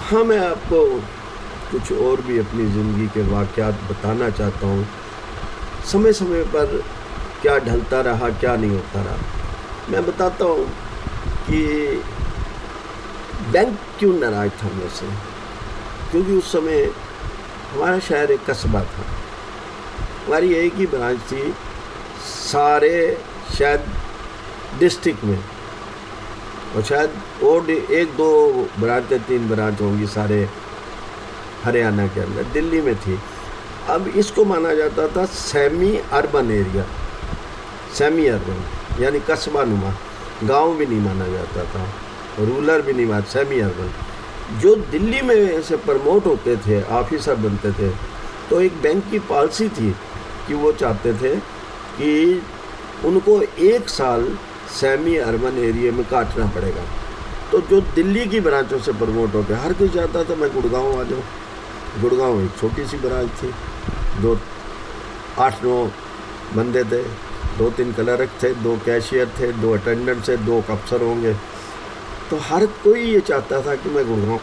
हाँ, मैं आपको कुछ और भी अपनी ज़िंदगी के वाक़यात बताना चाहता हूँ। समय समय पर क्या ढलता रहा, क्या नहीं होता रहा। मैं बताता हूँ कि बैंक क्यों नाराज़ था मुझसे, क्योंकि उस समय हमारा शहर एक कस्बा था। हमारी एक ही ब्रांच थी सारे शायद डिस्ट्रिक्ट में, और शायद और एक दो ब्रांच, तीन ब्रांच होंगी सारे हरियाणा के अंदर, दिल्ली में थी। अब इसको माना जाता था semi urban area, semi urban यानी कस्बा नुमा। गांव भी नहीं माना जाता था, रूरल भी नहीं माना, सेमी अर्बन। जो दिल्ली में ऐसे प्रमोट होते थे, ऑफिसर बनते थे, तो एक बैंक की पॉलिसी थी कि वो चाहते थे कि उनको 1 साल सेमी अर्बन एरिया में काटना पड़ेगा। तो जो दिल्ली की ब्रांचों से प्रमोट होकर हर कोई चाहता था मैं गुड़गांव आ जाऊँ। गुड़गांव एक छोटी सी ब्रांच थी, 8-9 बंदे थे, 2-3 क्लर्क थे, 2 कैशियर थे, 2 अटेंडेंट थे, 2 अफसर होंगे। तो हर कोई ये चाहता था कि मैं गुड़गांव।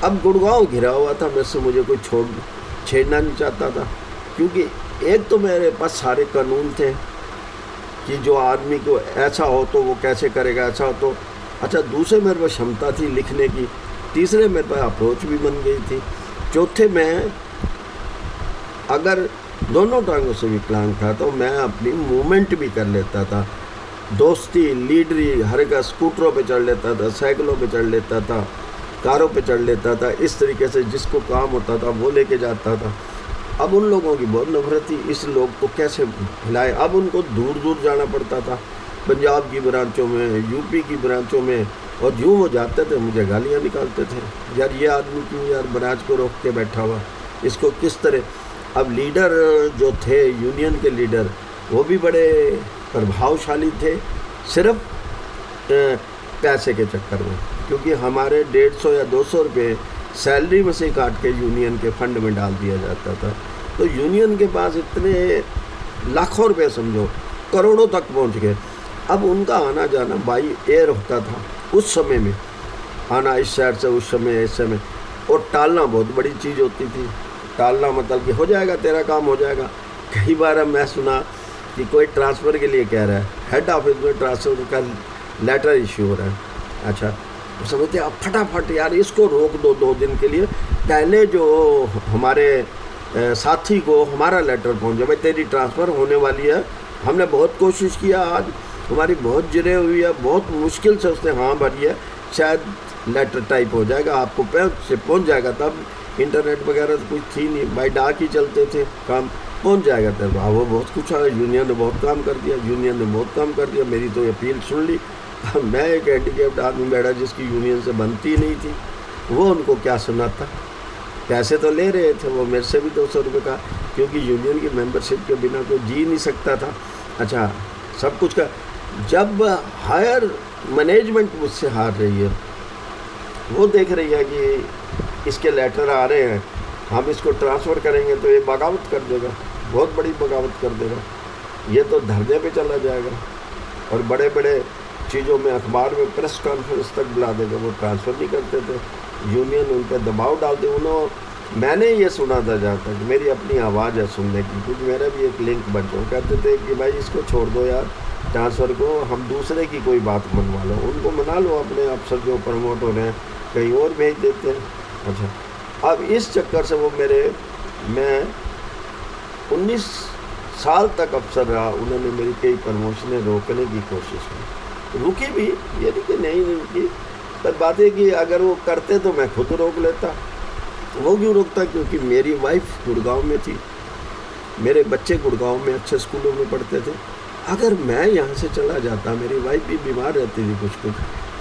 अब गुड़गांव घिरा हुआ था, मेरे से मुझे कोई छेड़ना नहीं चाहता था, क्योंकि एक तो मेरे पास सारे कानून थे कि जो आदमी को ऐसा हो तो वो कैसे करेगा, ऐसा हो तो अच्छा। दूसरे मेरे पास क्षमता थी लिखने की, तीसरे मेरे पास अप्रोच भी बन गई थी, चौथे मैं अगर दोनों टांगों से विकलांग था तो मैं अपनी मूवमेंट भी कर लेता था। दोस्ती, लीडरी, हर का स्कूटरों पे चढ़ लेता था, साइकिलों पे चढ़ लेता था, कारों पे चढ़ लेता था। इस तरीके से जिसको काम होता था वो लेके जाता था। अब उन लोगों की बहुत नफरत थी, इस लोग को कैसे हिलाए। अब उनको दूर दूर जाना पड़ता था, पंजाब की ब्रांचों में, यूपी की ब्रांचों में, और यूँ वो जाते थे मुझे गालियाँ निकालते थे, यार ये आदमी क्यों यार ब्रांच को रोक के बैठा हुआ, इसको किस तरह। अब लीडर जो थे, यूनियन के लीडर, वो भी बड़े प्रभावशाली थे, सिर्फ पैसे के चक्कर में, क्योंकि हमारे 150 या 200 रुपये सैलरी में से काट के यूनियन के फंड में डाल दिया जाता था। तो यूनियन के पास इतने लाखों रुपए, समझो करोड़ों तक पहुंच गए। अब उनका आना जाना बाई एयर होता था उस समय में, आना इस शहर से उस समय इस समय, और टालना बहुत बड़ी चीज़ होती थी। टालना मतलब कि हो जाएगा तेरा काम, हो जाएगा। कई बार मैं सुना कि कोई ट्रांसफ़र के लिए कह रहा है, हेड ऑफिस में ट्रांसफ़र का लेटर इश्यू हो रहा है। अच्छा, समझते अब फटाफट यार इसको रोक दो 2 दिन के लिए, पहले जो हमारे साथी को हमारा लेटर पहुंच जाए, भाई तेरी ट्रांसफ़र होने वाली है, हमने बहुत कोशिश किया, आज हमारी बहुत जिरे हुई है, बहुत मुश्किल से उसने हाँ भरी है, शायद लेटर टाइप हो जाएगा, आपको पहुंच जाएगा। तब इंटरनेट वगैरह तो कुछ थी नहीं, बाई डाक ही चलते थे, काम पहुंच जाएगा तेरे को। वो बहुत कुछ है, यूनियन ने बहुत काम कर दिया, यूनियन ने बहुत काम कर दिया, मेरी तो अपील सुन ली। मैं एक हैंडीकैप्ड आदमी बैठा जिसकी यूनियन से बनती नहीं थी, वो उनको क्या सुनाता। पैसे तो ले रहे थे वो मेरे से भी 200 रुपये का, क्योंकि यूनियन की मेंबरशिप के बिना कोई जी नहीं सकता था। अच्छा, सब कुछ का। जब हायर मैनेजमेंट मुझसे हार रही है, वो देख रही है कि इसके लेटर आ रहे हैं, हम इसको ट्रांसफ़र करेंगे तो ये बगावत कर देगा, बहुत बड़ी बगावत कर देगा, ये तो धरने पे चला जाएगा, और बड़े बड़े चीज़ों में, अखबार में, प्रेस कॉन्फ्रेंस तक बुला देगा। वो ट्रांसफ़र नहीं करते थे, यूनियन उन पर दबाव डालते। मैंने ये सुना था, जहाँ तक मेरी अपनी आवाज़ है सुनने की, क्योंकि मेरा भी एक लिंक बन जाओ, कहते थे कि भाई इसको छोड़ दो यार ट्रांसफ़र को, हम दूसरे की कोई बात मनवा लो, उनको मना लो, अपने अफसर जो प्रमोट हो रहे हैं कहीं और भेज देते हैं। अच्छा, अब इस चक्कर से वो मैं 19 साल तक अफसर रहा, उन्होंने मेरी कई प्रमोशनें रोकने की कोशिश की, रुकी भी, ये नहीं कि नहीं रुकी, पर बात है कि अगर वो करते तो मैं खुद रोक लेता। वो क्यों रोकता, क्योंकि मेरी वाइफ गुड़गांव में थी, मेरे बच्चे गुड़गांव में अच्छे स्कूलों में पढ़ते थे। अगर मैं यहाँ से चला जाता, मेरी वाइफ भी बीमार रहती थी कुछ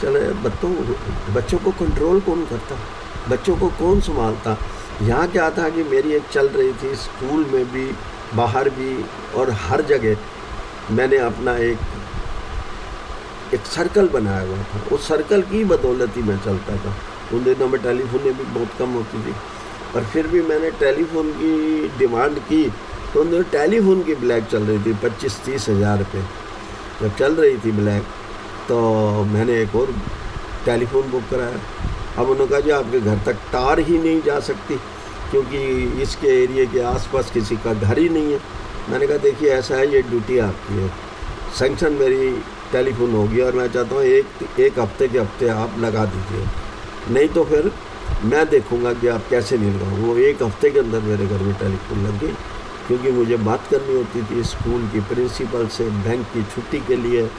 चले, बच्चों को कंट्रोल कौन करता, बच्चों को कौन संभालता। यहाँ क्या था कि मेरी एक चल रही थी, स्कूल में भी, बाहर भी, और हर जगह मैंने अपना एक सर्कल बनाया हुआ था। उस सर्कल की बदौलत ही मैं चलता था। उन दिनों में टेलीफोनें भी बहुत कम होती थी, पर फिर भी मैंने टेलीफोन की डिमांड की, तो उन दिनों टेलीफोन की ब्लैक चल रही थी 25-30 हज़ार रुपये जब चल रही थी ब्लैक, तो मैंने एक और टेलीफोन बुक कराया। अब उन्होंने कहा जी आपके घर तक तार ही नहीं जा सकती क्योंकि इसके एरिए के आसपास किसी का घर ही नहीं है। मैंने कहा देखिए ऐसा है, ये ड्यूटी आपकी है, सेंक्शन मेरी टेलीफोन होगी और मैं चाहता हूँ एक हफ्ते के हफ्ते आप लगा दीजिए, नहीं तो फिर मैं देखूँगा कि आप कैसे नहीं लगाओ। वो एक हफ्ते के अंदर मेरे घर में टेलीफोन लग गई क्योंकि मुझे बात करनी होती थी स्कूल की प्रिंसिपल से, बैंक की छुट्टी के लिए,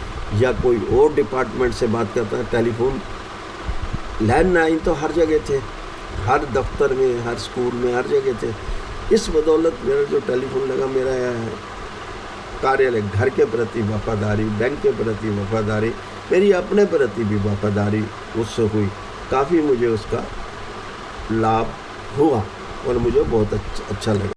या कोई और डिपार्टमेंट से बात करता है। टेलीफोन लैंडलाइन तो हर जगह थे, हर दफ्तर में, हर स्कूल में, हर जगह थे। इस बदौलत मेरा जो टेलीफोन लगा, मेरा कार्यालय घर के प्रति वफादारी, बैंक के प्रति वफादारी, मेरी अपने प्रति भी वफादारी उससे हुई। काफ़ी मुझे उसका लाभ हुआ और मुझे बहुत अच्छा लगा।